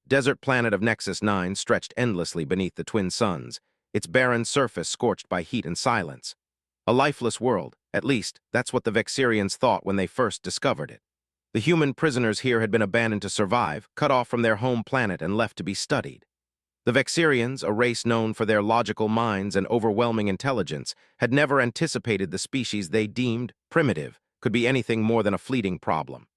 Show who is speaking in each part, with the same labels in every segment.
Speaker 1: desert planet of Nexus Nine stretched endlessly beneath the twin suns, its barren surface scorched by heat and silence. A lifeless world, at least, that's what the Vexirians thought when they first discovered it. The human prisoners here had been abandoned to survive, cut off from their home planet and left to be studied. The Vexirians, a race known for their logical minds and overwhelming intelligence, had never anticipated the species they deemed primitive could be anything more than a fleeting problem.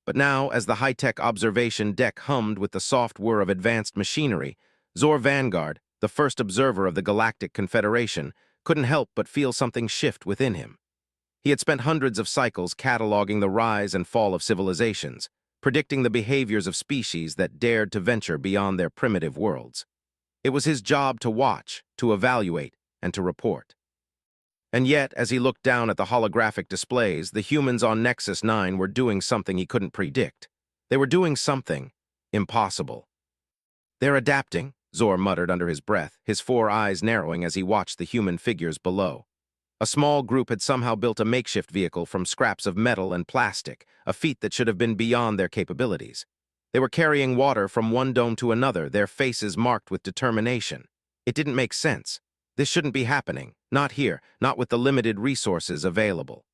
Speaker 1: But now, as the high-tech observation deck hummed with the soft whir of advanced machinery, Zork Vanguard, the first observer of the Galactic Confederation, couldn't help but feel something shift within him. He had spent hundreds of cycles cataloging the rise and fall of civilizations, predicting the behaviors of species that dared to venture beyond their primitive worlds. It was his job to watch, to evaluate, and to report. And yet, as he looked down at the holographic displays, the humans on Nexus 9 were doing something he couldn't predict. They were doing something impossible. "They're adapting," Zork muttered under his breath, his four eyes narrowing as he watched the human figures below. A small group had somehow built a makeshift vehicle from scraps of metal and plastic, a feat that should have been beyond their capabilities. They were carrying water from one dome to another, their faces marked with determination. It didn't make sense. This shouldn't be happening. Not here, not with the limited resources available.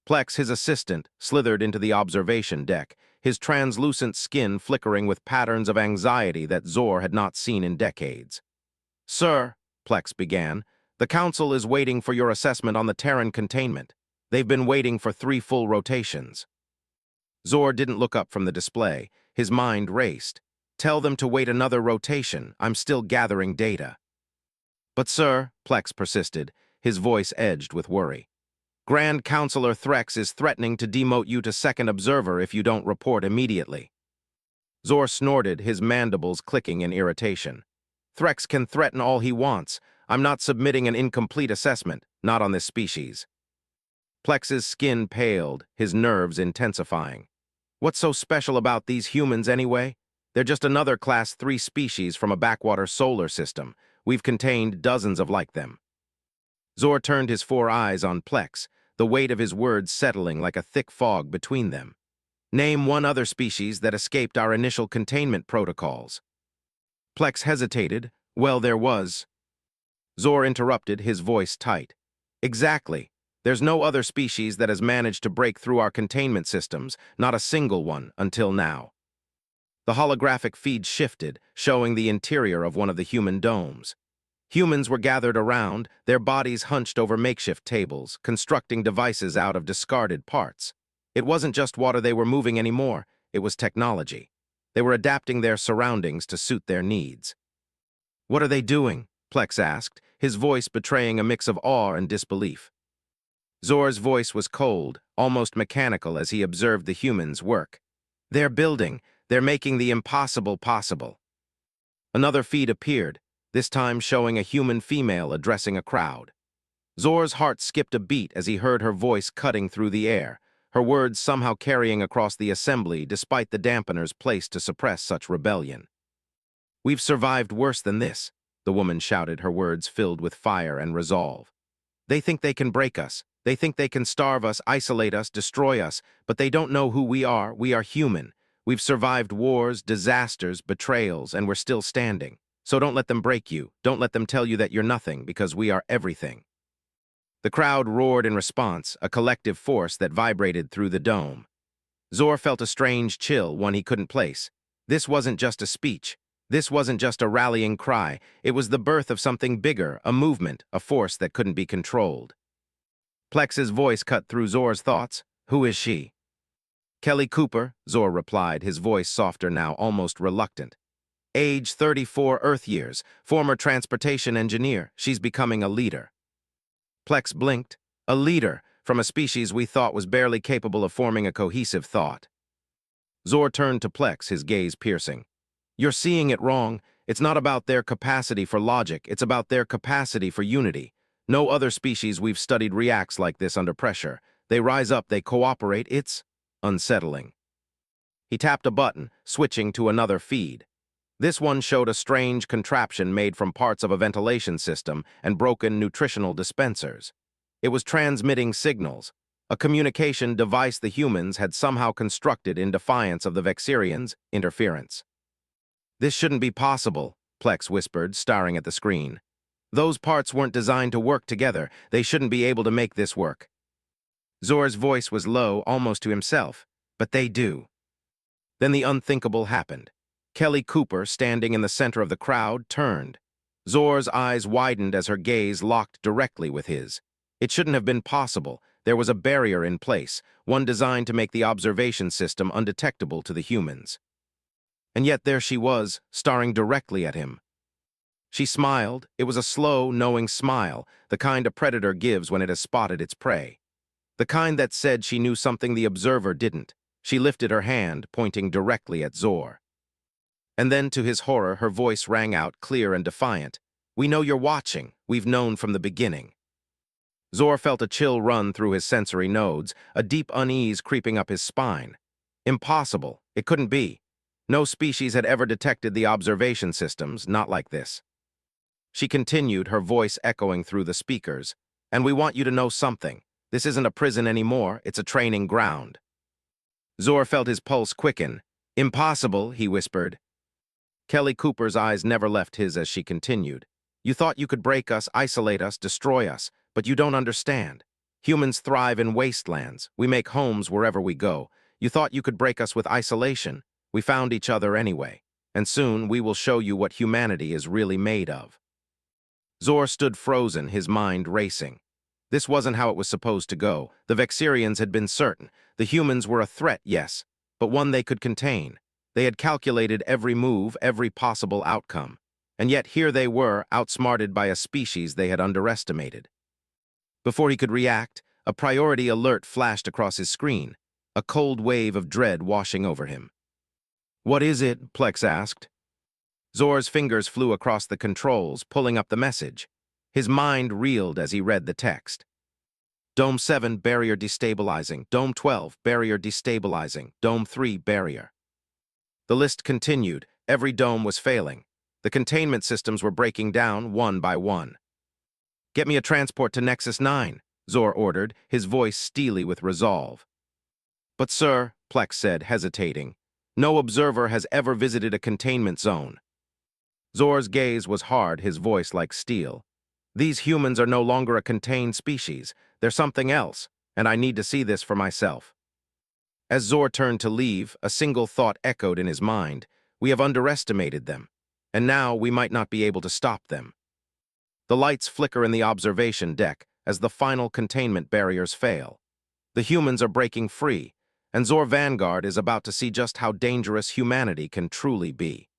Speaker 1: Plex, his assistant, slithered into the observation deck, his translucent skin flickering with patterns of anxiety that Zork had not seen in decades. "Sir," Plex began, "the Council is waiting for your assessment on the Terran containment. They've been waiting for 3 full rotations." Zork didn't look up from the display. His mind raced. "Tell them to wait another rotation. I'm still gathering data." "But sir," Plex persisted, his voice edged with worry. "Grand Counselor Threx is threatening to demote you to Second Observer if you don't report immediately." Zork snorted, his mandibles clicking in irritation. "Threx can threaten all he wants. I'm not submitting an incomplete assessment, not on this species." Plex's skin paled, his nerves intensifying. What's so special about these humans anyway? They're just another Class 3 species from a backwater solar system. We've contained dozens of like them. Zork turned his 4 eyes on Plex, the weight of his words settling like a thick fog between them. "Name one other species that escaped our initial containment protocols." Plex hesitated. "Well, there was." Zork interrupted, his voice tight. "Exactly. There's no other species that has managed to break through our containment systems, not a single one, until now." The holographic feed shifted, showing the interior of one of the human domes. Humans were gathered around, their bodies hunched over makeshift tables, constructing devices out of discarded parts. It wasn't just water they were moving anymore, it was technology. They were adapting their surroundings to suit their needs. "What are they doing?" Plex asked, his voice betraying a mix of awe and disbelief. Zork's voice was cold, almost mechanical as he observed the humans' work. "They're building. They're making the impossible possible." Another feed appeared, this time showing a human female addressing a crowd. Zork's heart skipped a beat as he heard her voice cutting through the air, her words somehow carrying across the assembly despite the dampeners placed to suppress such rebellion. "We've survived worse than this," the woman shouted, her words filled with fire and resolve. "They think they can break us. They think they can starve us, isolate us, destroy us, but they don't know who we are. We are human. We've survived wars, disasters, betrayals, and we're still standing. So don't let them break you. Don't let them tell you that you're nothing, because we are everything." The crowd roared in response, a collective force that vibrated through the dome. Zork felt a strange chill, one he couldn't place. This wasn't just a speech. This wasn't just a rallying cry. It was the birth of something bigger, a movement, a force that couldn't be controlled. Plex's voice cut through Zork's thoughts. "Who is she?" "Kelly Cooper," Zork replied, his voice softer now, almost reluctant. "Age 34 Earth years, former transportation engineer. She's becoming a leader." Plex blinked. "A leader, from a species we thought was barely capable of forming a cohesive thought." Zork turned to Plex, his gaze piercing. "You're seeing it wrong. It's not about their capacity for logic, it's about their capacity for unity. No other species we've studied reacts like this under pressure. They rise up, they cooperate, it's unsettling." He tapped a button, switching to another feed. This one showed a strange contraption made from parts of a ventilation system and broken nutritional dispensers. It was transmitting signals, a communication device the humans had somehow constructed in defiance of the Vexirians' interference. This shouldn't be possible, Plex whispered, staring at the screen. Those parts weren't designed to work together. They shouldn't be able to make this work. Zor's voice was low, almost to himself. But they do. Then the unthinkable happened. Kelly Cooper, standing in the center of the crowd, turned. Zor's eyes widened as her gaze locked directly with his. It shouldn't have been possible. There was a barrier in place, one designed to make the observation system undetectable to the humans. And yet there she was, staring directly at him. She smiled. It was a slow, knowing smile, the kind a predator gives when it has spotted its prey. The kind that said she knew something the observer didn't. She lifted her hand, pointing directly at Zor. And then, to his horror, her voice rang out, clear and defiant. "We know you're watching. We've known from the beginning." Zor felt a chill run through his sensory nodes, a deep unease creeping up his spine. Impossible. It couldn't be. No species had ever detected the observation systems, not like this. She continued, her voice echoing through the speakers. "And we want you to know something. This isn't a prison anymore, it's a training ground." Zor felt his pulse quicken. "Impossible," he whispered. Kelly Cooper's eyes never left his as she continued. "You thought you could break us, isolate us, destroy us, but you don't understand. Humans thrive in wastelands. We make homes wherever we go. You thought you could break us with isolation. We found each other anyway. And soon we will show you what humanity is really made of." Zor stood frozen, his mind racing. This wasn't how it was supposed to go. The Vexirians had been certain. The humans were a threat, yes, but one they could contain. They had calculated every move, every possible outcome. And yet here they were, outsmarted by a species they had underestimated. Before he could react, a priority alert flashed across his screen, a cold wave of dread washing over him. "What is it?" Plex asked. Zor's fingers flew across the controls, pulling up the message. His mind reeled as he read the text. Dome 7, barrier destabilizing. Dome 12, barrier destabilizing. Dome 3, barrier. The list continued. Every dome was failing. The containment systems were breaking down one by one. "Get me a transport to Nexus 9, Zor ordered, his voice steely with resolve. "But sir," Plex said, hesitating, "no observer has ever visited a containment zone." Zor's gaze was hard, his voice like steel. "These humans are no longer a contained species. They're something else, and I need to see this for myself." As Zor turned to leave, a single thought echoed in his mind. We have underestimated them, and now we might not be able to stop them. The lights flicker in the observation deck as the final containment barriers fail. The humans are breaking free, and Zork Vanguard is about to see just how dangerous humanity can truly be.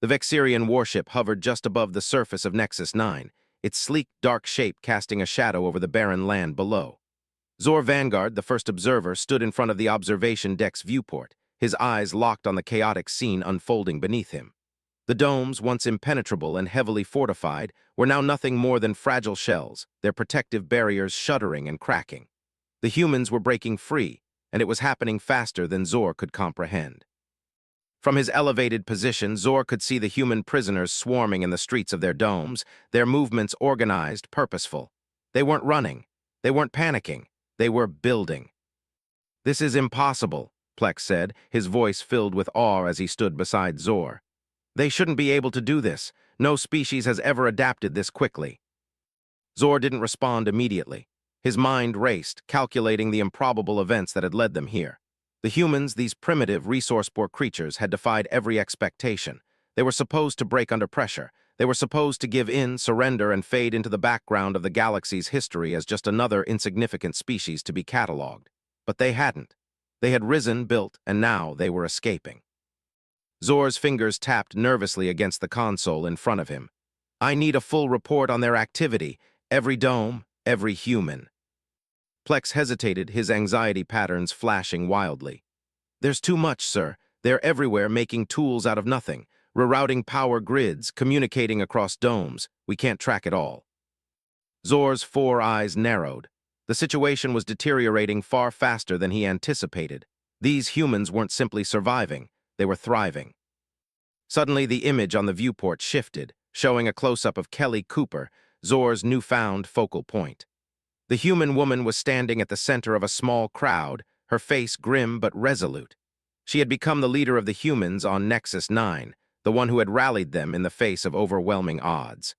Speaker 1: The Vexirian warship hovered just above the surface of Nexus 9, its sleek, dark shape casting a shadow over the barren land below. Zork Vanguard, the first observer, stood in front of the observation deck's viewport, his eyes locked on the chaotic scene unfolding beneath him. The domes, once impenetrable and heavily fortified, were now nothing more than fragile shells, their protective barriers shuddering and cracking. The humans were breaking free, and it was happening faster than Zor could comprehend. From his elevated position, Zor could see the human prisoners swarming in the streets of their domes, their movements organized, purposeful. They weren't running. They weren't panicking. They were building. "This is impossible," Plex said, his voice filled with awe as he stood beside Zor. "They shouldn't be able to do this. No species has ever adapted this quickly." Zor didn't respond immediately. His mind raced, calculating the improbable events that had led them here. The humans, these primitive, resource-poor creatures, had defied every expectation. They were supposed to break under pressure. They were supposed to give in, surrender, and fade into the background of the galaxy's history as just another insignificant species to be catalogued. But they hadn't. They had risen, built, and now they were escaping. Zor's fingers tapped nervously against the console in front of him. "I need a full report on their activity. Every dome, every human." Plex hesitated, his anxiety patterns flashing wildly. "There's too much, sir. They're everywhere making tools out of nothing, rerouting power grids, communicating across domes. We can't track it all." Zor's 4 eyes narrowed. The situation was deteriorating far faster than he anticipated. These humans weren't simply surviving, they were thriving. Suddenly, the image on the viewport shifted, showing a close-up of Kelly Cooper, Zor's newfound focal point. The human woman was standing at the center of a small crowd, her face grim but resolute. She had become the leader of the humans on Nexus 9, the one who had rallied them in the face of overwhelming odds.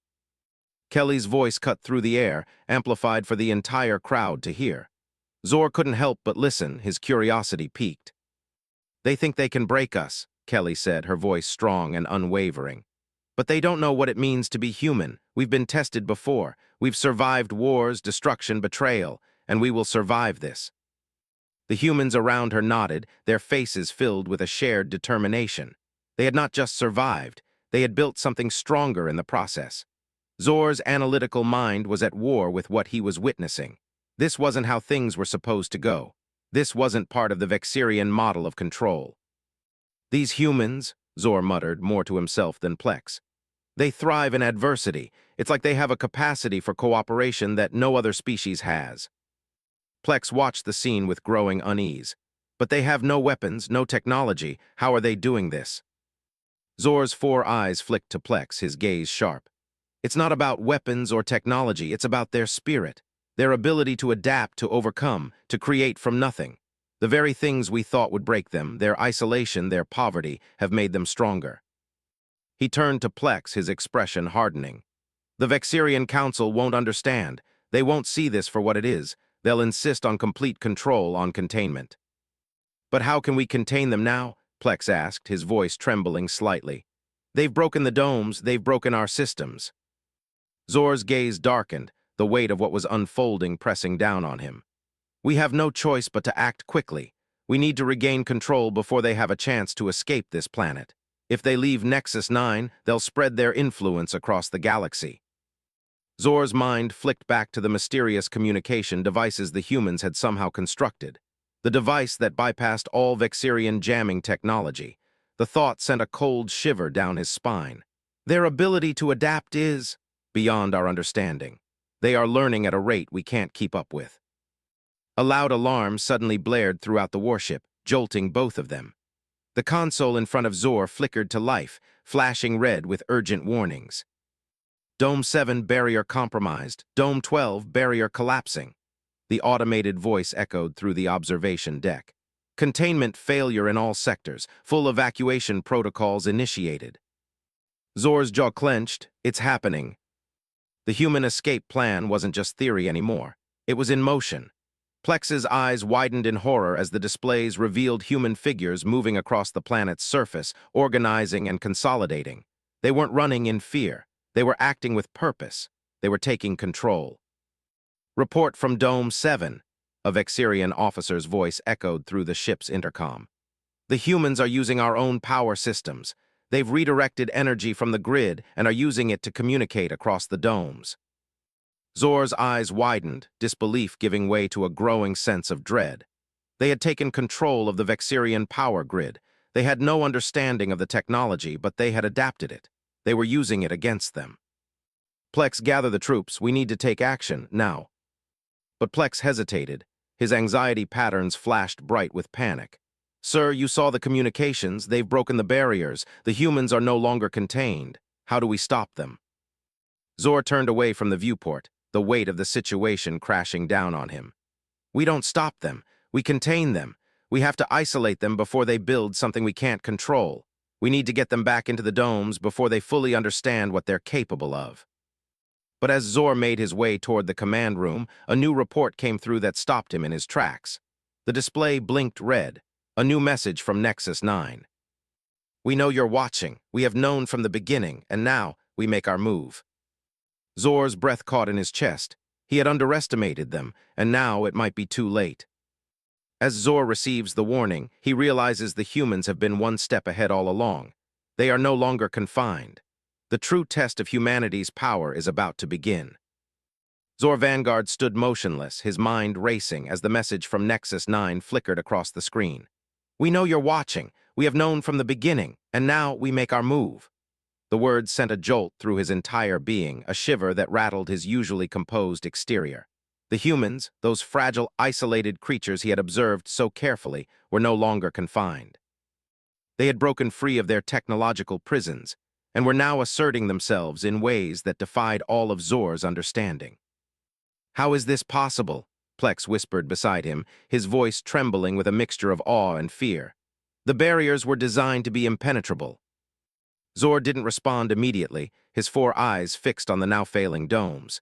Speaker 1: Kelly's voice cut through the air, amplified for the entire crowd to hear. Zor couldn't help but listen, his curiosity piqued. "They think they can break us," Kelly said, her voice strong and unwavering. "But they don't know what it means to be human. We've been tested before. We've survived wars, destruction, betrayal, and we will survive this." The humans around her nodded, their faces filled with a shared determination. They had not just survived, they had built something stronger in the process. Zor's analytical mind was at war with what he was witnessing. This wasn't how things were supposed to go. This wasn't part of the Vexirian model of control. "These humans," Zor muttered, more to himself than Plex. "They thrive in adversity. It's like they have a capacity for cooperation that no other species has." Plex watched the scene with growing unease. "But they have no weapons, no technology. How are they doing this?" Zor's 4 eyes flicked to Plex, his gaze sharp. "It's not about weapons or technology, it's about their spirit, their ability to adapt, to overcome, to create from nothing. The very things we thought would break them, their isolation, their poverty, have made them stronger." He turned to Plex, his expression hardening. "The Vexirian Council won't understand. They won't see this for what it is. They'll insist on complete control, on containment." "But how can we contain them now?" Plex asked, his voice trembling slightly. "They've broken the domes, they've broken our systems." Zor's gaze darkened, the weight of what was unfolding pressing down on him. "We have no choice but to act quickly. We need to regain control before they have a chance to escape this planet. If they leave Nexus 9, they'll spread their influence across the galaxy." Zor's mind flicked back to the mysterious communication devices the humans had somehow constructed. The device that bypassed all Vexirian jamming technology. The thought sent a cold shiver down his spine. "Their ability to adapt is beyond our understanding. They are learning at a rate we can't keep up with." A loud alarm suddenly blared throughout the warship, jolting both of them. The console in front of Zor flickered to life, flashing red with urgent warnings. "Dome 7 barrier compromised. Dome 12 barrier collapsing." The automated voice echoed through the observation deck. "Containment failure in all sectors. Full evacuation protocols initiated." Zor's jaw clenched. "It's happening." The human escape plan wasn't just theory anymore. It was in motion. Plex's eyes widened in horror as the displays revealed human figures moving across the planet's surface, organizing and consolidating. They weren't running in fear. They were acting with purpose. They were taking control. "Report from Dome 7, a Vexirian officer's voice echoed through the ship's intercom. "The humans are using our own power systems. They've redirected energy from the grid and are using it to communicate across the domes." Zor's eyes widened, disbelief giving way to a growing sense of dread. They had taken control of the Vexirian power grid. They had no understanding of the technology, but they had adapted it. They were using it against them. "Plex, gather the troops. We need to take action, now." But Plex hesitated. His anxiety patterns flashed bright with panic. "Sir, you saw the communications. They've broken the barriers. The humans are no longer contained. How do we stop them?" Zor turned away from the viewport, the weight of the situation crashing down on him. "We don't stop them. We contain them. We have to isolate them before they build something we can't control. We need to get them back into the domes before they fully understand what they're capable of." But as Zor made his way toward the command room, a new report came through that stopped him in his tracks. The display blinked red, a new message from Nexus 9. "We know you're watching. We have known from the beginning, and now we make our move." Zor's breath caught in his chest. He had underestimated them, and now it might be too late. As Zor receives the warning, he realizes the humans have been one step ahead all along. They are no longer confined. The true test of humanity's power is about to begin. Zork Vanguard stood motionless, his mind racing as the message from Nexus 9 flickered across the screen. "We know you're watching. We have known from the beginning, and now we make our move." The words sent a jolt through his entire being, a shiver that rattled his usually composed exterior. The humans, those fragile, isolated creatures he had observed so carefully, were no longer confined. They had broken free of their technological prisons, and were now asserting themselves in ways that defied all of Zor's understanding. "How is this possible?" Plex whispered beside him, his voice trembling with a mixture of awe and fear. "The barriers were designed to be impenetrable." Zor didn't respond immediately, his 4 eyes fixed on the now failing domes.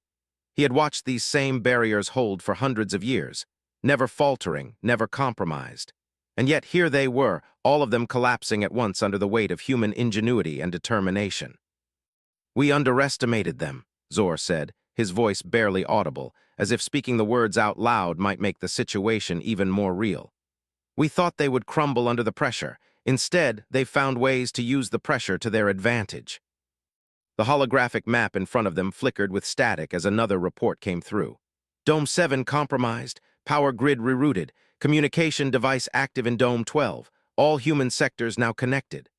Speaker 1: He had watched these same barriers hold for hundreds of years, never faltering, never compromised. And yet here they were, all of them collapsing at once under the weight of human ingenuity and determination. "We underestimated them," Zor said, his voice barely audible, as if speaking the words out loud might make the situation even more real. "We thought they would crumble under the pressure. Instead, they've found ways to use the pressure to their advantage." The holographic map in front of them flickered with static as another report came through. Dome 7 compromised, power grid rerouted, communication device active in Dome 12, all human sectors now connected.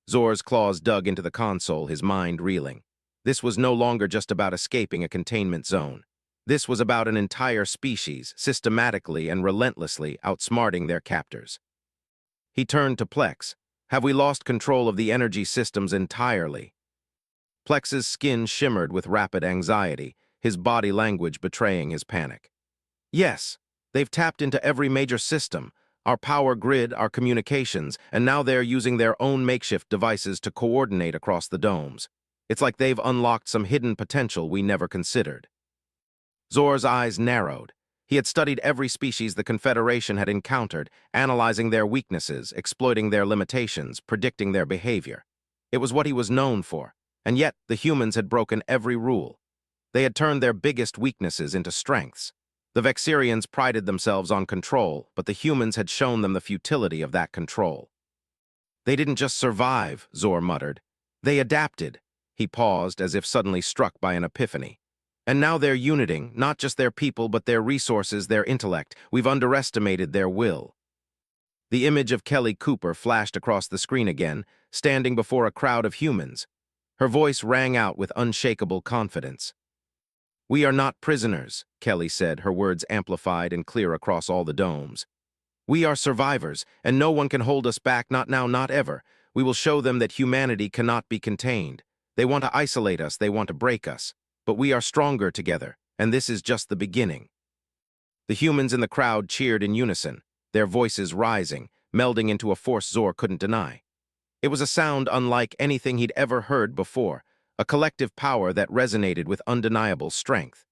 Speaker 1: Zor's claws dug into the console, his mind reeling. This was no longer just about escaping a containment zone. This was about an entire species, systematically and relentlessly outsmarting their captors. He turned to Plex. "Have we lost control of the energy systems entirely?" Plex's skin shimmered with rapid anxiety, his body language betraying his panic. "Yes, they've tapped into every major system, our power grid, our communications, and now they're using their own makeshift devices to coordinate across the domes. It's like they've unlocked some hidden potential we never considered." Zor's eyes narrowed. He had studied every species the Confederation had encountered, analyzing their weaknesses, exploiting their limitations, predicting their behavior. It was what he was known for, and yet the humans had broken every rule. They had turned their biggest weaknesses into strengths. The Vexirians prided themselves on control, but the humans had shown them the futility of that control. "They didn't just survive," Zor muttered. "They adapted." He paused, as if suddenly struck by an epiphany. "And now they're uniting, not just their people, but their resources, their intellect. We've underestimated their will." The image of Kelly Cooper flashed across the screen again, standing before a crowd of humans. Her voice rang out with unshakable confidence. "We are not prisoners," Kelly said, her words amplified and clear across all the domes. "We are survivors, and no one can hold us back, not now, not ever. We will show them that humanity cannot be contained. They want to isolate us, they want to break us. But we are stronger together, and this is just the beginning." The humans in the crowd cheered in unison, their voices rising, melding into a force Zor couldn't deny. It was a sound unlike anything he'd ever heard before, a collective power that resonated with undeniable strength.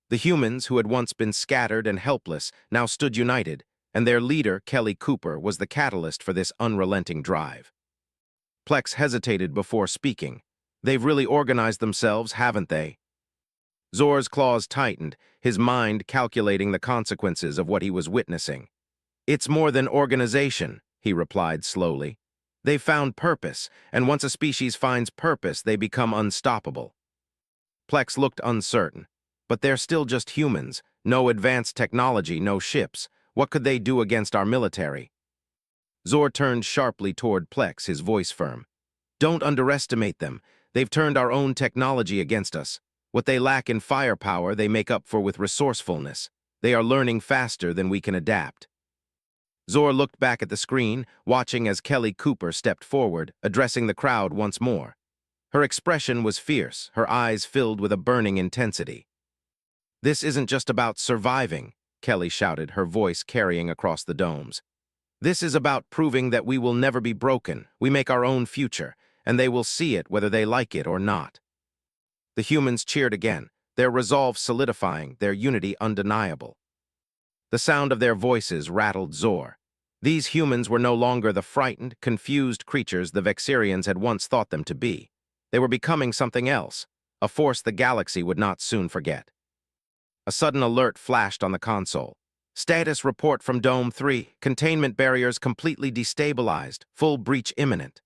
Speaker 1: The humans, who had once been scattered and helpless, now stood united, and their leader, Kelly Cooper, was the catalyst for this unrelenting drive. Plex hesitated before speaking. "They've really organized themselves, haven't they?" Zor's claws tightened, his mind calculating the consequences of what he was witnessing. "It's more than organization," he replied slowly. "They've found purpose, and once a species finds purpose, they become unstoppable." Plex looked uncertain. "But they're still just humans. No advanced technology, no ships. What could they do against our military?" Zor turned sharply toward Plex, his voice firm. "Don't underestimate them. They've turned our own technology against us. What they lack in firepower, they make up for with resourcefulness. They are learning faster than we can adapt." Zor looked back at the screen, watching as Kelly Cooper stepped forward, addressing the crowd once more. Her expression was fierce, her eyes filled with a burning intensity. "This isn't just about surviving," Kelly shouted, her voice carrying across the domes. "This is about proving that we will never be broken. We make our own future, and they will see it whether they like it or not." The humans cheered again, their resolve solidifying, their unity undeniable. The sound of their voices rattled Zor. These humans were no longer the frightened, confused creatures the Vexirians had once thought them to be. They were becoming something else, a force the galaxy would not soon forget. A sudden alert flashed on the console. "Status report from Dome 3. Containment barriers completely destabilized. Full breach imminent."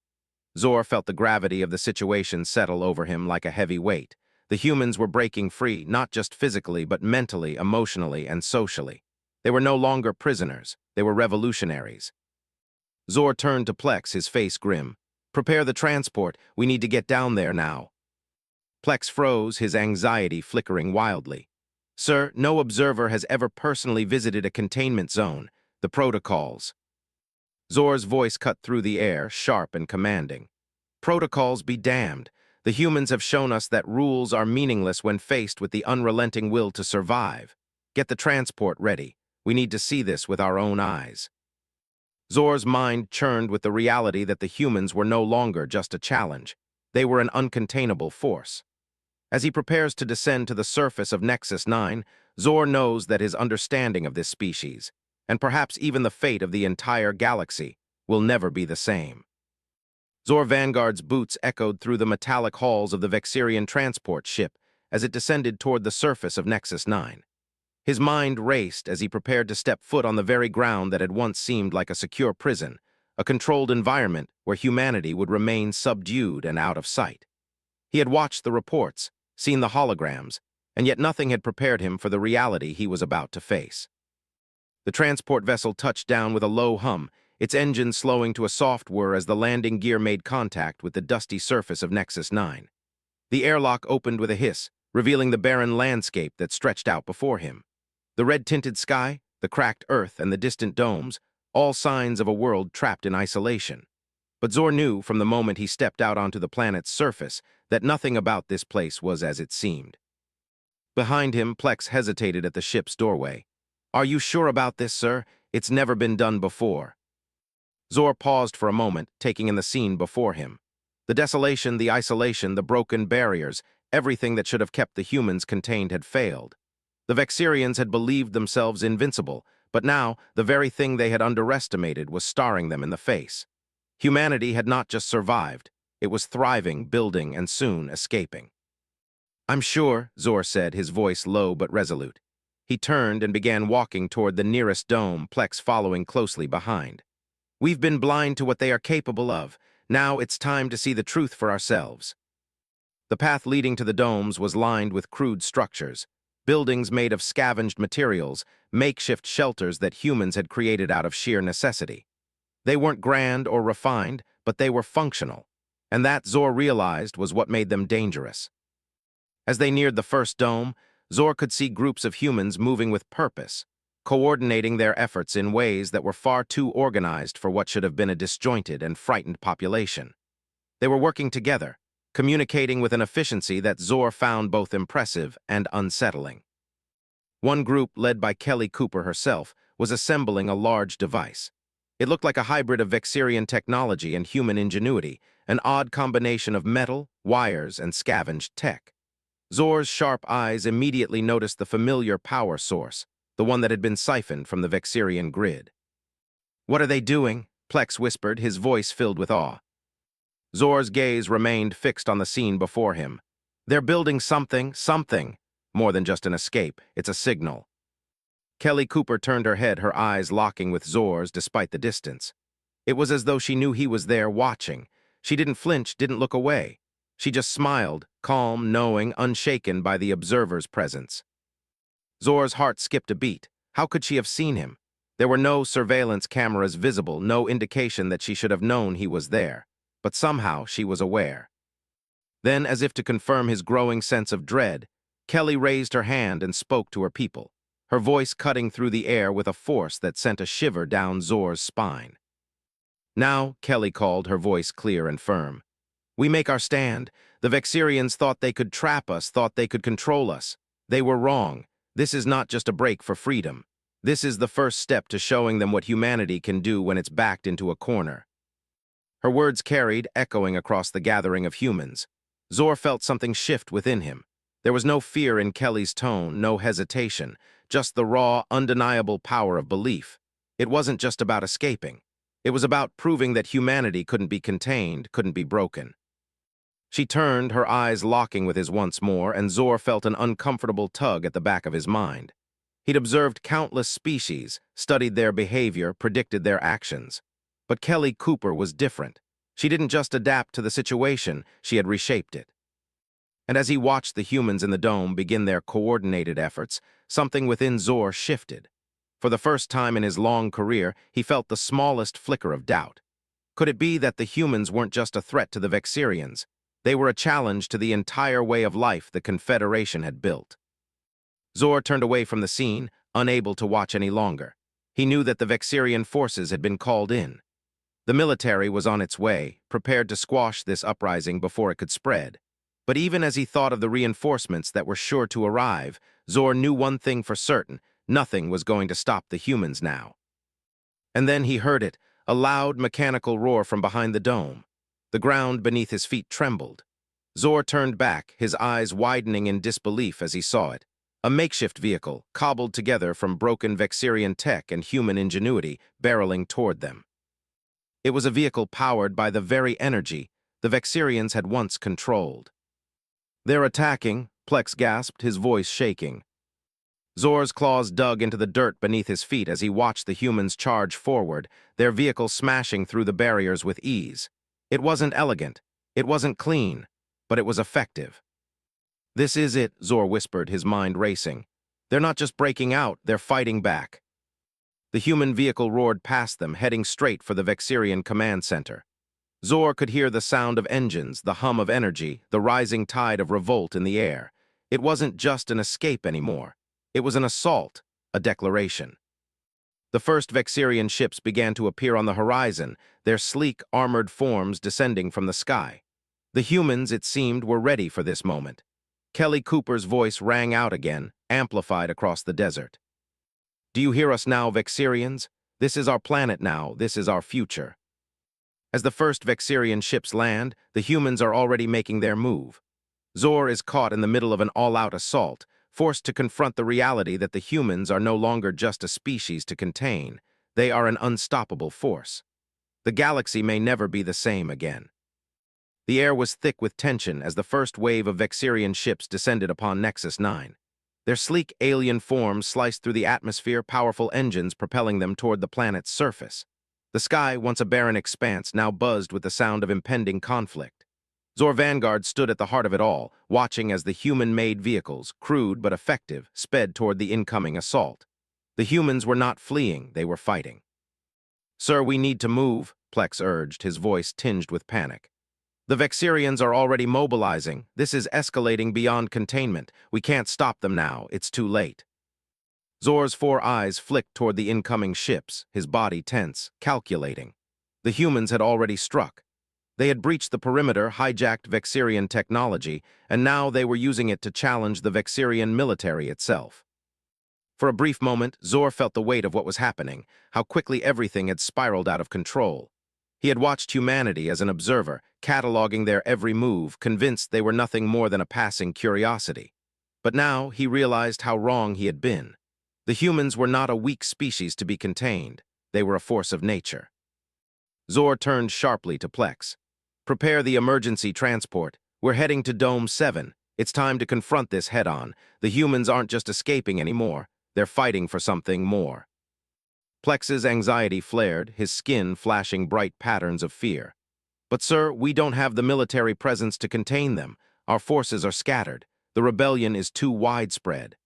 Speaker 1: Zor felt the gravity of the situation settle over him like a heavy weight. The humans were breaking free, not just physically, but mentally, emotionally, and socially. They were no longer prisoners. They were revolutionaries. Zor turned to Plex, his face grim. "Prepare the transport. We need to get down there now." Plex froze, his anxiety flickering wildly. "Sir, no observer has ever personally visited a containment zone. The protocols." Zor's voice cut through the air, sharp and commanding. "Protocols be damned. The humans have shown us that rules are meaningless when faced with the unrelenting will to survive. Get the transport ready. We need to see this with our own eyes." Zor's mind churned with the reality that the humans were no longer just a challenge. They were an uncontainable force. As he prepares to descend to the surface of Nexus Nine, Zor knows that his understanding of this species, and perhaps even the fate of the entire galaxy, will never be the same. Zork Vanguard's boots echoed through the metallic halls of the Vexirian transport ship as it descended toward the surface of Nexus Nine. His mind raced as he prepared to step foot on the very ground that had once seemed like a secure prison, a controlled environment where humanity would remain subdued and out of sight. He had watched the reports, seen the holograms, and yet nothing had prepared him for the reality he was about to face. The transport vessel touched down with a low hum, its engine slowing to a soft whir as the landing gear made contact with the dusty surface of Nexus Nine. The airlock opened with a hiss, revealing the barren landscape that stretched out before him. The red-tinted sky, the cracked earth, and the distant domes, all signs of a world trapped in isolation. But Zor knew from the moment he stepped out onto the planet's surface that nothing about this place was as it seemed. Behind him, Plex hesitated at the ship's doorway. "Are you sure about this, sir? It's never been done before." Zor paused for a moment, taking in the scene before him. The desolation, the isolation, the broken barriers, everything that should have kept the humans contained had failed. The Vexirians had believed themselves invincible, but now the very thing they had underestimated was staring them in the face. Humanity had not just survived, it was thriving, building, and soon escaping. "I'm sure," Zor said, his voice low but resolute. He turned and began walking toward the nearest dome, Plex following closely behind. "We've been blind to what they are capable of. Now it's time to see the truth for ourselves." The path leading to the domes was lined with crude structures, buildings made of scavenged materials, makeshift shelters that humans had created out of sheer necessity. They weren't grand or refined, but they were functional, and that, Zor realized, was what made them dangerous. As they neared the first dome, Zor could see groups of humans moving with purpose, coordinating their efforts in ways that were far too organized for what should have been a disjointed and frightened population. They were working together, communicating with an efficiency that Zor found both impressive and unsettling. One group, led by Kelly Cooper herself, was assembling a large device. It looked like a hybrid of Vexirian technology and human ingenuity, an odd combination of metal, wires, and scavenged tech. Zor's sharp eyes immediately noticed the familiar power source, the one that had been siphoned from the Vexirian grid. "What are they doing?" Plex whispered, his voice filled with awe. Zor's gaze remained fixed on the scene before him. "They're building something. More than just an escape, it's a signal." Kelly Cooper turned her head, her eyes locking with Zor's despite the distance. It was as though she knew he was there watching. She didn't flinch, didn't look away. She just smiled, calm, knowing, unshaken by the observer's presence. Zor's heart skipped a beat. How could she have seen him? There were no surveillance cameras visible, no indication that she should have known he was there. But somehow she was aware. Then, as if to confirm his growing sense of dread, Kelly raised her hand and spoke to her people, her voice cutting through the air with a force that sent a shiver down Zor's spine. "Now," Kelly called, her voice clear and firm, "we make our stand. The Vexirians thought they could trap us, thought they could control us. They were wrong. This is not just a break for freedom. This is the first step to showing them what humanity can do when it's backed into a corner." Her words carried, echoing across the gathering of humans. Zor felt something shift within him. There was no fear in Kelly's tone, no hesitation, just the raw, undeniable power of belief. It wasn't just about escaping. It was about proving that humanity couldn't be contained, couldn't be broken. She turned, her eyes locking with his once more, and Zor felt an uncomfortable tug at the back of his mind. He'd observed countless species, studied their behavior, predicted their actions. But Kelly Cooper was different. She didn't just adapt to the situation, she had reshaped it. And as he watched the humans in the dome begin their coordinated efforts, something within Zor shifted. For the first time in his long career, he felt the smallest flicker of doubt. Could it be that the humans weren't just a threat to the Vexirians? They were a challenge to the entire way of life the Confederation had built. Zor turned away from the scene, unable to watch any longer. He knew that the Vexirian forces had been called in. The military was on its way, prepared to squash this uprising before it could spread. But even as he thought of the reinforcements that were sure to arrive, Zor knew one thing for certain: nothing was going to stop the humans now. And then he heard it, a loud mechanical roar from behind the dome. The ground beneath his feet trembled. Zor turned back, his eyes widening in disbelief as he saw it. A makeshift vehicle, cobbled together from broken Vexirian tech and human ingenuity, barreling toward them. It was a vehicle powered by the very energy the Vexirians had once controlled. "They're attacking," Plex gasped, his voice shaking. Zor's claws dug into the dirt beneath his feet as he watched the humans charge forward, their vehicle smashing through the barriers with ease. It wasn't elegant, it wasn't clean, but it was effective. "This is it," Zor whispered, his mind racing. "They're not just breaking out, they're fighting back." The human vehicle roared past them, heading straight for the Vexirian command center. Zor could hear the sound of engines, the hum of energy, the rising tide of revolt in the air. It wasn't just an escape anymore. It was an assault, a declaration. The first Vexirian ships began to appear on the horizon, their sleek, armored forms descending from the sky. The humans, it seemed, were ready for this moment. Kelly Cooper's voice rang out again, amplified across the desert. "Do you hear us now, Vexirians? This is our planet now, this is our future." As the first Vexirian ships land, the humans are already making their move. Zor is caught in the middle of an all-out assault, forced to confront the reality that the humans are no longer just a species to contain. They are an unstoppable force. The galaxy may never be the same again. The air was thick with tension as the first wave of Vexirian ships descended upon Nexus 9. Their sleek alien forms sliced through the atmosphere, powerful engines propelling them toward the planet's surface. The sky, once a barren expanse, now buzzed with the sound of impending conflict. Zork Vanguard stood at the heart of it all, watching as the human-made vehicles, crude but effective, sped toward the incoming assault. The humans were not fleeing, they were fighting. "Sir, we need to move," Plex urged, his voice tinged with panic. "The Vexirians are already mobilizing. This is escalating beyond containment. We can't stop them now. It's too late." Zor's 4 eyes flicked toward the incoming ships, his body tense, calculating. The humans had already struck. They had breached the perimeter, hijacked Vexirian technology, and now they were using it to challenge the Vexirian military itself. For a brief moment, Zor felt the weight of what was happening, how quickly everything had spiraled out of control. He had watched humanity as an observer, cataloging their every move, convinced they were nothing more than a passing curiosity. But now he realized how wrong he had been. The humans were not a weak species to be contained. They were a force of nature. Zor turned sharply to Plex. "Prepare the emergency transport. We're heading to Dome 7. It's time to confront this head-on. The humans aren't just escaping anymore. They're fighting for something more." Plex's anxiety flared, his skin flashing bright patterns of fear. "But sir, we don't have the military presence to contain them. Our forces are scattered. The rebellion is too widespread."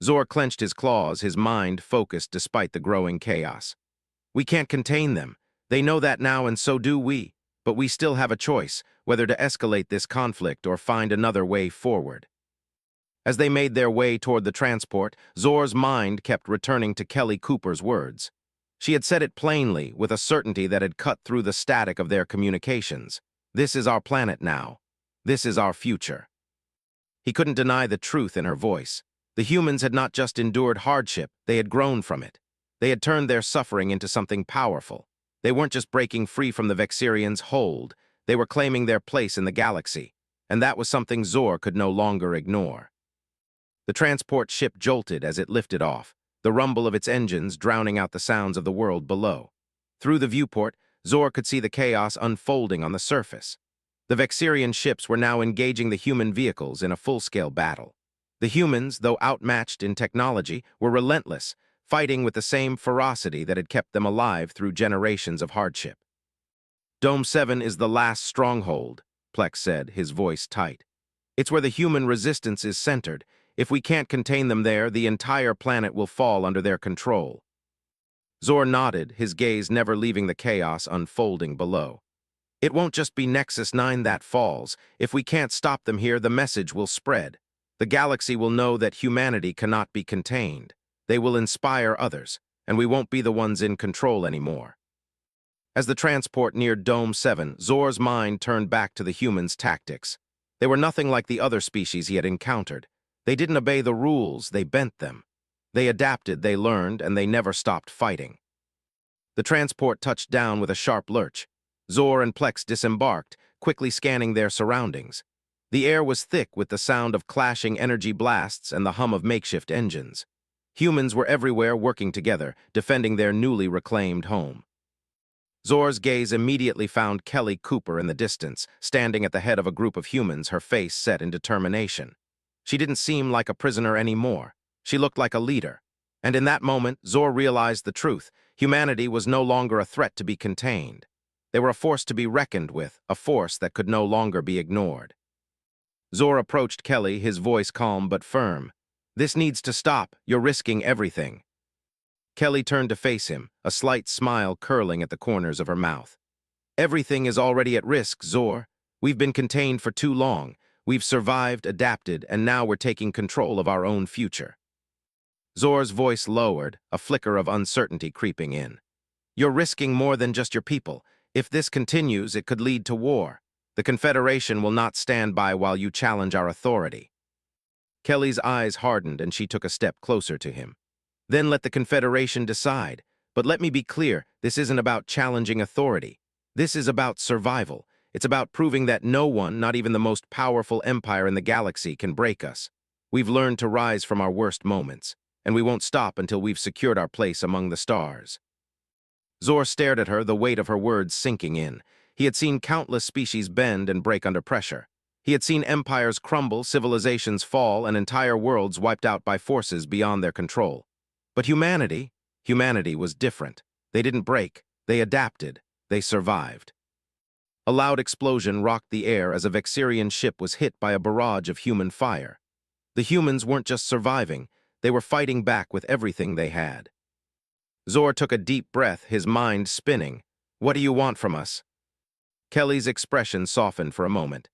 Speaker 1: Zor clenched his claws, his mind focused despite the growing chaos. "We can't contain them. They know that now, and so do we. But we still have a choice, whether to escalate this conflict or find another way forward." As they made their way toward the transport, Zor's mind kept returning to Kelly Cooper's words. She had said it plainly, with a certainty that had cut through the static of their communications. "This is our planet now. This is our future." He couldn't deny the truth in her voice. The humans had not just endured hardship, they had grown from it. They had turned their suffering into something powerful. They weren't just breaking free from the Vexirians' hold, they were claiming their place in the galaxy, and that was something Zor could no longer ignore. The transport ship jolted as it lifted off, the rumble of its engines drowning out the sounds of the world below. Through the viewport, Zor could see the chaos unfolding on the surface. The Vexirian ships were now engaging the human vehicles in a full-scale battle. The humans, though outmatched in technology, were relentless, fighting with the same ferocity that had kept them alive through generations of hardship. "Dome 7 is the last stronghold," Plex said, his voice tight. "It's where the human resistance is centered. If we can't contain them there, the entire planet will fall under their control." Zor nodded, his gaze never leaving the chaos unfolding below. "It won't just be Nexus 9 that falls. If we can't stop them here, the message will spread. The galaxy will know that humanity cannot be contained. They will inspire others, and we won't be the ones in control anymore." As the transport neared Dome 7, Zor's mind turned back to the humans' tactics. They were nothing like the other species he had encountered. They didn't obey the rules, they bent them. They adapted, they learned, and they never stopped fighting. The transport touched down with a sharp lurch. Zor and Plex disembarked, quickly scanning their surroundings. The air was thick with the sound of clashing energy blasts and the hum of makeshift engines. Humans were everywhere working together, defending their newly reclaimed home. Zor's gaze immediately found Kelly Cooper in the distance, standing at the head of a group of humans, her face set in determination. She didn't seem like a prisoner anymore. She looked like a leader. And in that moment, Zor realized the truth. Humanity was no longer a threat to be contained. They were a force to be reckoned with, a force that could no longer be ignored. Zor approached Kelly, his voice calm but firm. "This needs to stop. You're risking everything." Kelly turned to face him, a slight smile curling at the corners of her mouth. "Everything is already at risk, Zor. We've been contained for too long. We've survived, adapted, and now we're taking control of our own future." Zor's voice lowered, a flicker of uncertainty creeping in. "You're risking more than just your people. If this continues, it could lead to war. The Confederation will not stand by while you challenge our authority." Kelly's eyes hardened and she took a step closer to him. "Then let the Confederation decide. But let me be clear, this isn't about challenging authority. This is about survival. It's about proving that no one, not even the most powerful empire in the galaxy, can break us. We've learned to rise from our worst moments, and we won't stop until we've secured our place among the stars." Zor stared at her, the weight of her words sinking in. He had seen countless species bend and break under pressure. He had seen empires crumble, civilizations fall, and entire worlds wiped out by forces beyond their control. But humanity was different. They didn't break, they adapted, they survived. A loud explosion rocked the air as a Vexirian ship was hit by a barrage of human fire. The humans weren't just surviving, they were fighting back with everything they had. Zor took a deep breath, his mind spinning. "What do you want from us?" Kelly's expression softened for a moment.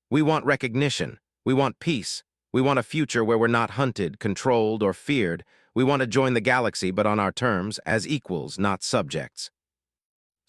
Speaker 1: "We want recognition. We want peace. We want a future where we're not hunted, controlled, or feared. We want to join the galaxy, but on our terms, as equals, not subjects."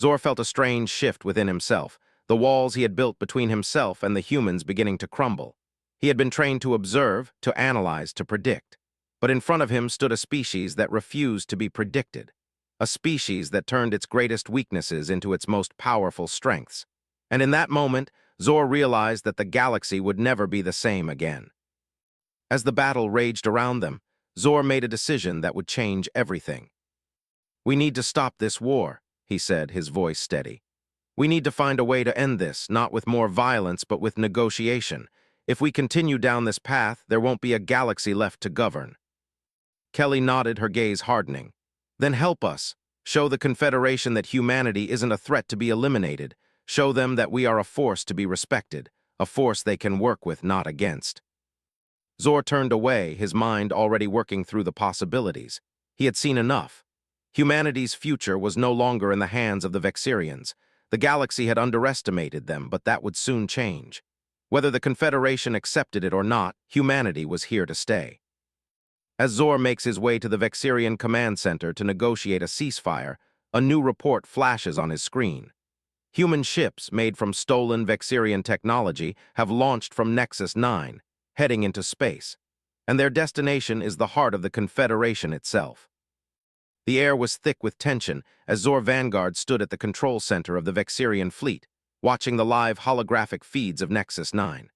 Speaker 1: Zor felt a strange shift within himself, the walls he had built between himself and the humans beginning to crumble. He had been trained to observe, to analyze, to predict. But in front of him stood a species that refused to be predicted, a species that turned its greatest weaknesses into its most powerful strengths. And in that moment, Zor realized that the galaxy would never be the same again. As the battle raged around them, Zor made a decision that would change everything. "We need to stop this war," he said, his voice steady. "We need to find a way to end this, not with more violence, but with negotiation. If we continue down this path, there won't be a galaxy left to govern." Kelly nodded, her gaze hardening. "Then help us. Show the Confederation that humanity isn't a threat to be eliminated. Show them that we are a force to be respected, a force they can work with, not against." Zor turned away, his mind already working through the possibilities. He had seen enough. Humanity's future was no longer in the hands of the Vexirians. The galaxy had underestimated them, but that would soon change. Whether the Confederation accepted it or not, humanity was here to stay. As Zor makes his way to the Vexirian command center to negotiate a ceasefire, a new report flashes on his screen. Human ships made from stolen Vexirian technology have launched from Nexus 9, heading into space, and their destination is the heart of the Confederation itself. The air was thick with tension as Zork Vanguard stood at the control center of the Vexirian fleet, watching the live holographic feeds of Nexus 9.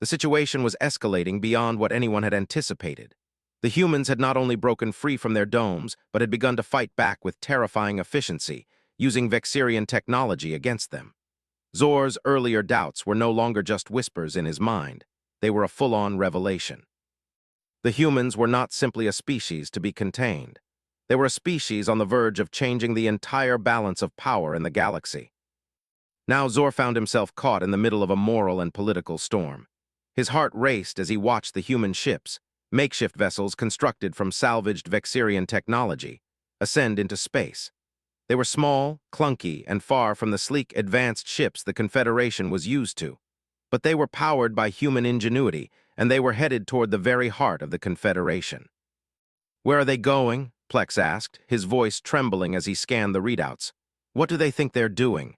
Speaker 1: The situation was escalating beyond what anyone had anticipated. The humans had not only broken free from their domes, but had begun to fight back with terrifying efficiency, using Vexirian technology against them. Zor's earlier doubts were no longer just whispers in his mind. They were a full-on revelation. The humans were not simply a species to be contained. They were a species on the verge of changing the entire balance of power in the galaxy. Now Zor found himself caught in the middle of a moral and political storm. His heart raced as he watched the human ships, makeshift vessels constructed from salvaged Vexirian technology, ascend into space. They were small, clunky, and far from the sleek, advanced ships the Confederation was used to. But they were powered by human ingenuity, and they were headed toward the very heart of the Confederation. "Where are they going?" Plex asked, his voice trembling as he scanned the readouts. "What do they think they're doing?"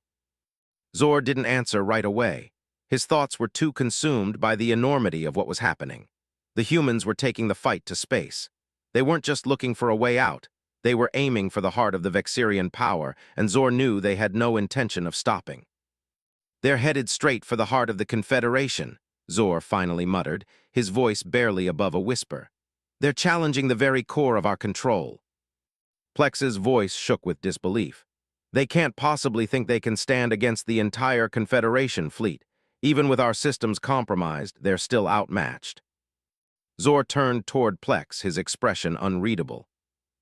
Speaker 1: Zor didn't answer right away. His thoughts were too consumed by the enormity of what was happening. The humans were taking the fight to space. They weren't just looking for a way out. They were aiming for the heart of the Vexirian power, and Zor knew they had no intention of stopping. They're headed straight for the heart of the Confederation, Zor finally muttered, his voice barely above a whisper. They're challenging the very core of our control. Plex's voice shook with disbelief. They can't possibly think they can stand against the entire Confederation fleet. Even with our systems compromised, they're still outmatched. Zor turned toward Plex, his expression unreadable.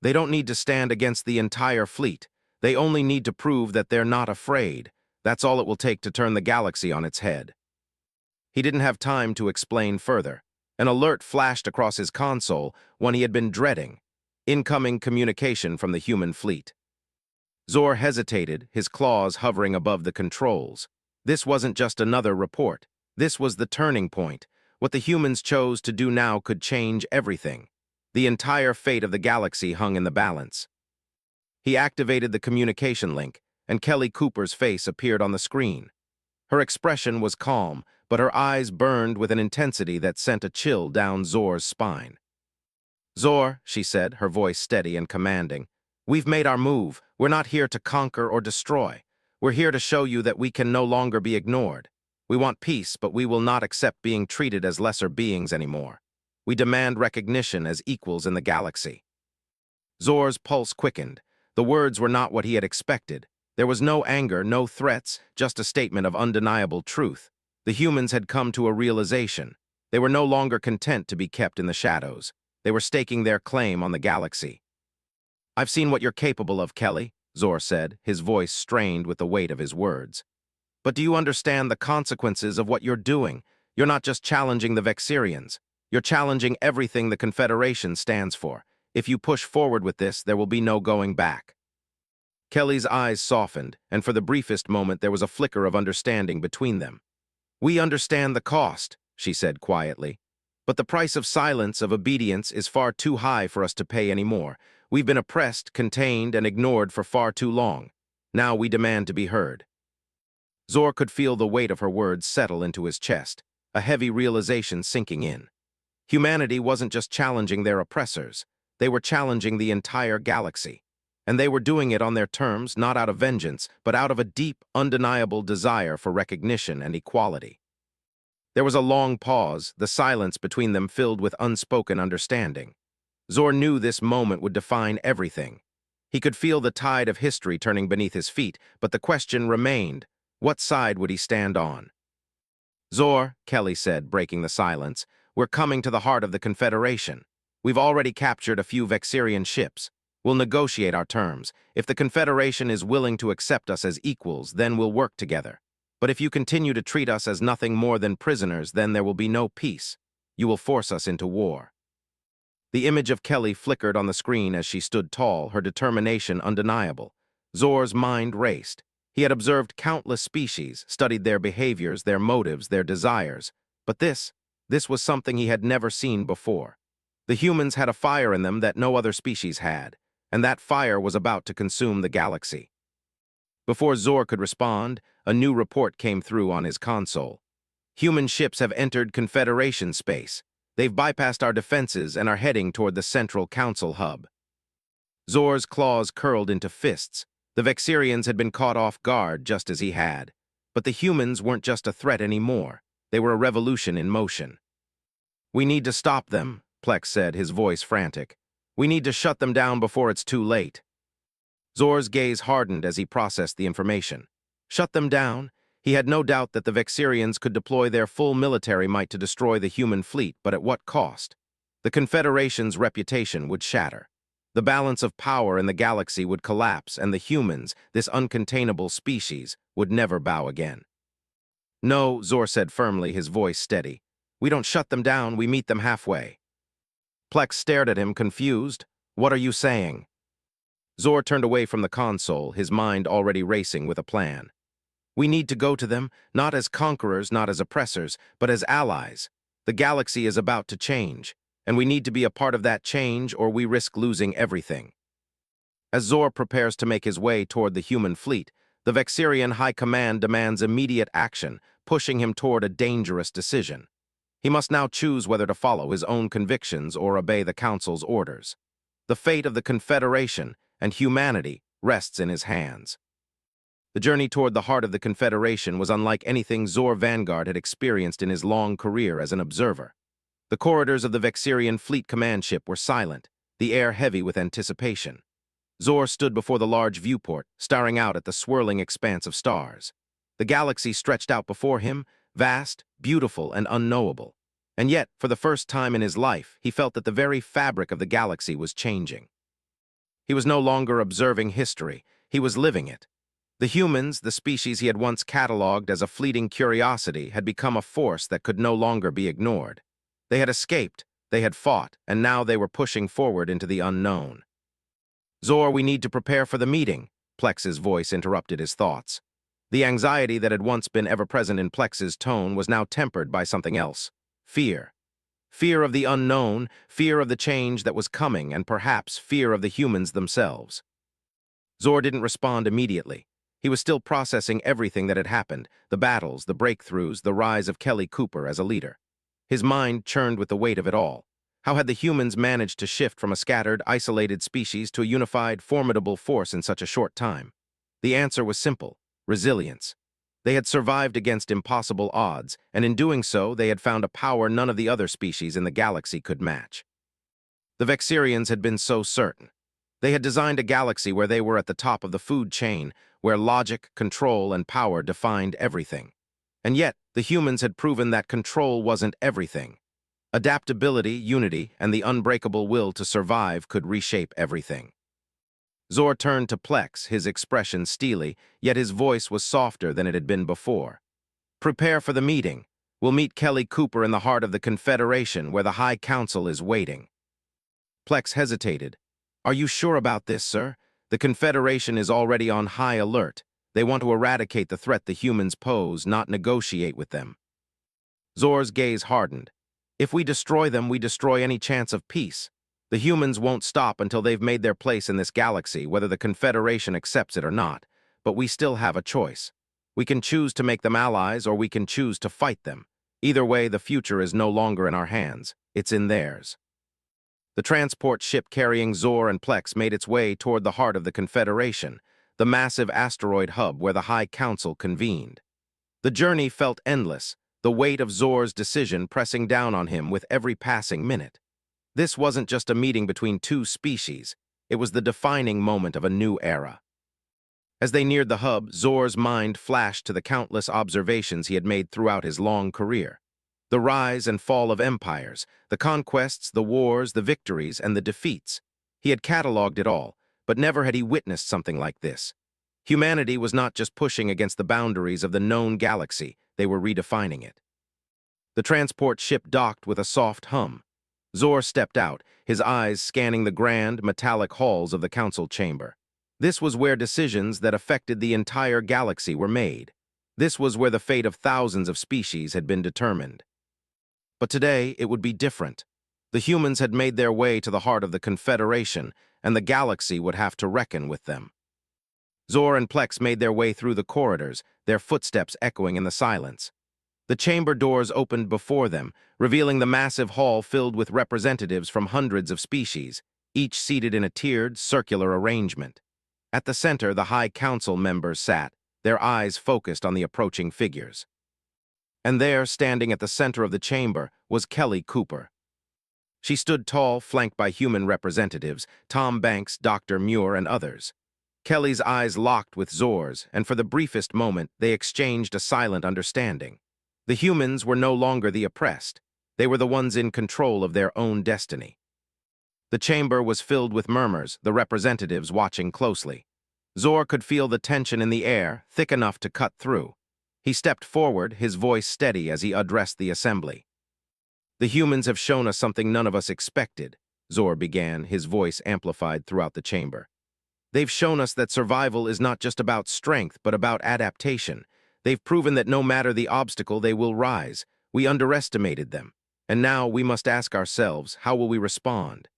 Speaker 1: They don't need to stand against the entire fleet. They only need to prove that they're not afraid. That's all it will take to turn the galaxy on its head. He didn't have time to explain further. An alert flashed across his console, one he had been dreading. Incoming communication from the human fleet. Zor hesitated, his claws hovering above the controls. This wasn't just another report. This was the turning point. What the humans chose to do now could change everything. The entire fate of the galaxy hung in the balance. He activated the communication link, and Kelly Cooper's face appeared on the screen. Her expression was calm, but her eyes burned with an intensity that sent a chill down Zor's spine. "Zor," she said, her voice steady and commanding, "we've made our move. We're not here to conquer or destroy. We're here to show you that we can no longer be ignored. We want peace, but we will not accept being treated as lesser beings anymore. We demand recognition as equals in the galaxy." Zor's pulse quickened. The words were not what he had expected. There was no anger, no threats, just a statement of undeniable truth. The humans had come to a realization. They were no longer content to be kept in the shadows. They were staking their claim on the galaxy. "I've seen what you're capable of, Kelly," Zor said, his voice strained with the weight of his words. "But do you understand the consequences of what you're doing? You're not just challenging the Vexirians. You're challenging everything the Confederation stands for. If you push forward with this, there will be no going back." Kelly's eyes softened, and for the briefest moment there was a flicker of understanding between them. "We understand the cost," she said quietly. "But the price of silence, of obedience, is far too high for us to pay anymore. We've been oppressed, contained, and ignored for far too long. Now we demand to be heard." Zor could feel the weight of her words settle into his chest, a heavy realization sinking in. Humanity wasn't just challenging their oppressors. They were challenging the entire galaxy. And they were doing it on their terms, not out of vengeance, but out of a deep, undeniable desire for recognition and equality. There was a long pause, the silence between them filled with unspoken understanding. Zor knew this moment would define everything. He could feel the tide of history turning beneath his feet, but the question remained, what side would he stand on? "Zor," Kelly said, breaking the silence, "we're coming to the heart of the Confederation. We've already captured a few Vexirian ships. We'll negotiate our terms. If the Confederation is willing to accept us as equals, then we'll work together. But if you continue to treat us as nothing more than prisoners, then there will be no peace. You will force us into war." The image of Kelly flickered on the screen as she stood tall, her determination undeniable. Zor's mind raced. He had observed countless species, studied their behaviors, their motives, their desires. But this was something he had never seen before. The humans had a fire in them that no other species had, and that fire was about to consume the galaxy. Before Zor could respond, a new report came through on his console. "Human ships have entered Confederation space. They've bypassed our defenses and are heading toward the Central Council hub." Zor's claws curled into fists. The Vexirians had been caught off guard just as he had. But the humans weren't just a threat anymore. They were a revolution in motion. "We need to stop them," Plex said, his voice frantic. "We need to shut them down before it's too late." Zor's gaze hardened as he processed the information. Shut them down? He had no doubt that the Vexirians could deploy their full military might to destroy the human fleet, but at what cost? The Confederation's reputation would shatter. The balance of power in the galaxy would collapse, and the humans, this uncontainable species, would never bow again. "No," Zor said firmly, his voice steady. "We don't shut them down, we meet them halfway." Plex stared at him, confused. "What are you saying?" Zor turned away from the console, his mind already racing with a plan. "We need to go to them, not as conquerors, not as oppressors, but as allies. The galaxy is about to change, and we need to be a part of that change or we risk losing everything." As Zor prepares to make his way toward the human fleet, the Vexirian High Command demands immediate action, pushing him toward a dangerous decision. He must now choose whether to follow his own convictions or obey the Council's orders. The fate of the Confederation and humanity rests in his hands. The journey toward the heart of the Confederation was unlike anything Zork Vanguard had experienced in his long career as an observer. The corridors of the Vexirian Fleet Command ship were silent, the air heavy with anticipation. Zork stood before the large viewport, staring out at the swirling expanse of stars. The galaxy stretched out before him, vast, beautiful, and unknowable. And yet, for the first time in his life, he felt that the very fabric of the galaxy was changing. He was no longer observing history, he was living it. The humans, the species he had once catalogued as a fleeting curiosity, had become a force that could no longer be ignored. They had escaped, they had fought, and now they were pushing forward into the unknown. "Zork, we need to prepare for the meeting," Plex's voice interrupted his thoughts. The anxiety that had once been ever-present in Plex's tone was now tempered by something else: fear. Fear of the unknown, fear of the change that was coming, and perhaps fear of the humans themselves. Zork didn't respond immediately. He was still processing everything that had happened, the battles, the breakthroughs, the rise of Kelly Cooper as a leader. His mind churned with the weight of it all. How had the humans managed to shift from a scattered, isolated species to a unified, formidable force in such a short time? The answer was simple: resilience. They had survived against impossible odds, and in doing so, they had found a power none of the other species in the galaxy could match. The Vexirians had been so certain. They had designed a galaxy where they were at the top of the food chain, where logic, control, and power defined everything. And yet, the humans had proven that control wasn't everything. Adaptability, unity, and the unbreakable will to survive could reshape everything. Zork turned to Plex, his expression steely, yet his voice was softer than it had been before. "Prepare for the meeting. We'll meet Kelly Cooper in the heart of the Confederation, where the High Council is waiting." Plex hesitated. "Are you sure about this, sir? The Confederation is already on high alert. They want to eradicate the threat the humans pose, not negotiate with them." Zork's gaze hardened. "If we destroy them, we destroy any chance of peace. The humans won't stop until they've made their place in this galaxy, whether the Confederation accepts it or not. But we still have a choice. We can choose to make them allies, or we can choose to fight them. Either way, the future is no longer in our hands. It's in theirs." The transport ship carrying Zork and Plex made its way toward the heart of the Confederation, the massive asteroid hub where the High Council convened. The journey felt endless, the weight of Zork's decision pressing down on him with every passing minute. This wasn't just a meeting between two species, it was the defining moment of a new era. As they neared the hub, Zork's mind flashed to the countless observations he had made throughout his long career. The rise and fall of empires, the conquests, the wars, the victories, and the defeats. He had catalogued it all, but never had he witnessed something like this. Humanity was not just pushing against the boundaries of the known galaxy, they were redefining it. The transport ship docked with a soft hum. Zork stepped out, his eyes scanning the grand, metallic halls of the council chamber. This was where decisions that affected the entire galaxy were made. This was where the fate of thousands of species had been determined. But today, it would be different. The humans had made their way to the heart of the Confederation, and the galaxy would have to reckon with them. Zork and Plex made their way through the corridors, their footsteps echoing in the silence. The chamber doors opened before them, revealing the massive hall filled with representatives from hundreds of species, each seated in a tiered, circular arrangement. At the center, the High Council members sat, their eyes focused on the approaching figures. And there, standing at the center of the chamber, was Kelly Cooper. She stood tall, flanked by human representatives, Tom Banks, Dr. Muir, and others. Kelly's eyes locked with Zork's, and for the briefest moment, they exchanged a silent understanding. The humans were no longer the oppressed. They were the ones in control of their own destiny. The chamber was filled with murmurs, the representatives watching closely. Zork could feel the tension in the air, thick enough to cut through. He stepped forward, his voice steady as he addressed the assembly. "The humans have shown us something none of us expected," Zork began, his voice amplified throughout the chamber. "They've shown us that survival is not just about strength, but about adaptation. They've proven that no matter the obstacle, they will rise. We underestimated them. And now we must ask ourselves, how will we respond?"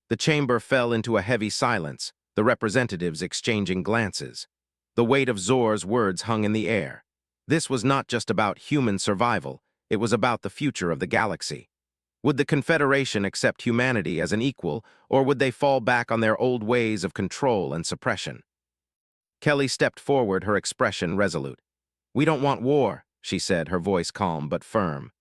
Speaker 1: The chamber fell into a heavy silence, the representatives exchanging glances. The weight of Zork's words hung in the air. This was not just about human survival, it was about the future of the galaxy. Would the Confederation accept humanity as an equal, or would they fall back on their old ways of control and suppression? Kelly stepped forward, her expression resolute. "We don't want war," she said, her voice calm but firm.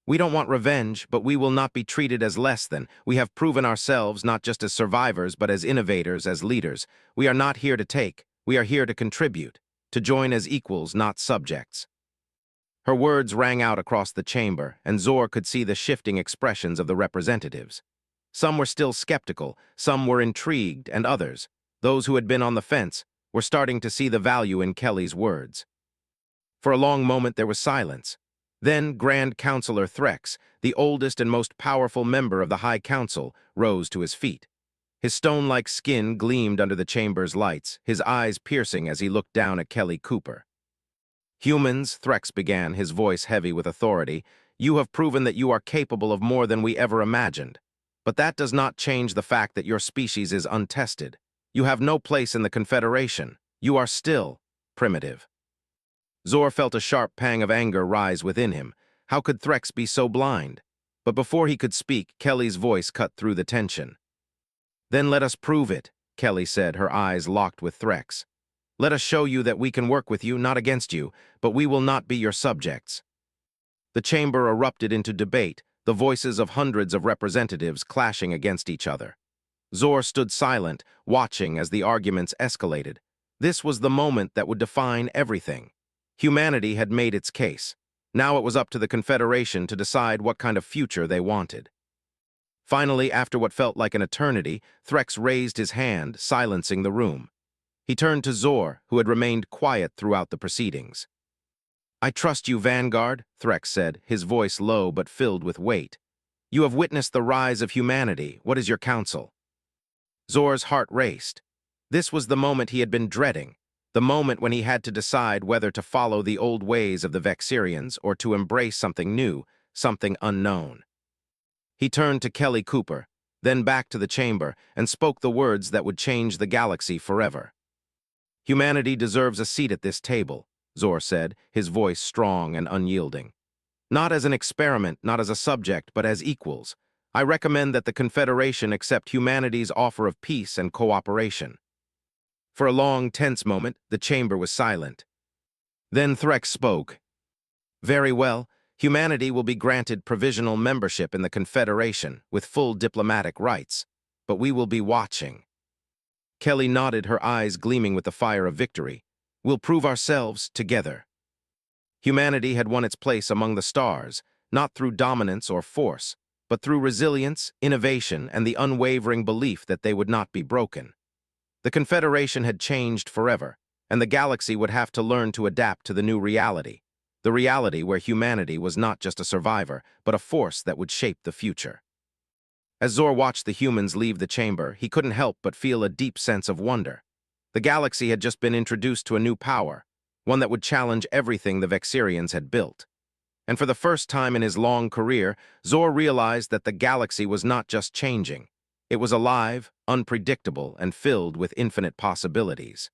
Speaker 1: "We don't want revenge, but we will not be treated as less than. We have proven ourselves not just as survivors, but as innovators, as leaders. We are not here to take. We are here to contribute, to join as equals, not subjects." Her words rang out across the chamber, and Zor could see the shifting expressions of the representatives. Some were still skeptical, some were intrigued, and others, those who had been on the fence, were starting to see the value in Kelly's words. For a long moment there was silence. Then Grand Counselor Threx, the oldest and most powerful member of the High Council, rose to his feet. His stone-like skin gleamed under the chamber's lights, his eyes piercing as he looked down at Kelly Cooper. "Humans," Threx began, his voice heavy with authority, "you have proven that you are capable of more than we ever imagined. But that does not change the fact that your species is untested. You have no place in the Confederation. You are still primitive." Zor felt a sharp pang of anger rise within him. How could Threx be so blind? But before he could speak, Kelly's voice cut through the tension. "Then let us prove it," Kelly said, her eyes locked with Threx. "Let us show you that we can work with you, not against you, but we will not be your subjects." The chamber erupted into debate, the voices of hundreds of representatives clashing against each other. Zor stood silent, watching as the arguments escalated. This was the moment that would define everything. Humanity had made its case. Now it was up to the Confederation to decide what kind of future they wanted. Finally, after what felt like an eternity, Threx raised his hand, silencing the room. He turned to Zor, who had remained quiet throughout the proceedings. "I trust you, Vanguard," Threx said, his voice low but filled with weight. "You have witnessed the rise of humanity. What is your counsel?" Zor's heart raced. This was the moment he had been dreading, the moment when he had to decide whether to follow the old ways of the Vexirians or to embrace something new, something unknown. He turned to Kelly Cooper, then back to the chamber, and spoke the words that would change the galaxy forever. "Humanity deserves a seat at this table," Zor said, his voice strong and unyielding. "Not as an experiment, not as a subject, but as equals. I recommend that the Confederation accept humanity's offer of peace and cooperation." For a long, tense moment, the chamber was silent. Then Threx spoke. "Very well. Humanity will be granted provisional membership in the Confederation with full diplomatic rights, but we will be watching." Kelly nodded, her eyes gleaming with the fire of victory. "We'll prove ourselves together." Humanity had won its place among the stars, not through dominance or force, but through resilience, innovation, and the unwavering belief that they would not be broken. The Confederation had changed forever, and the galaxy would have to learn to adapt to the new reality, the reality where humanity was not just a survivor, but a force that would shape the future. As Zor watched the humans leave the chamber, he couldn't help but feel a deep sense of wonder. The galaxy had just been introduced to a new power, one that would challenge everything the Vexirians had built. And for the first time in his long career, Zor realized that the galaxy was not just changing. It was alive, unpredictable, and filled with infinite possibilities.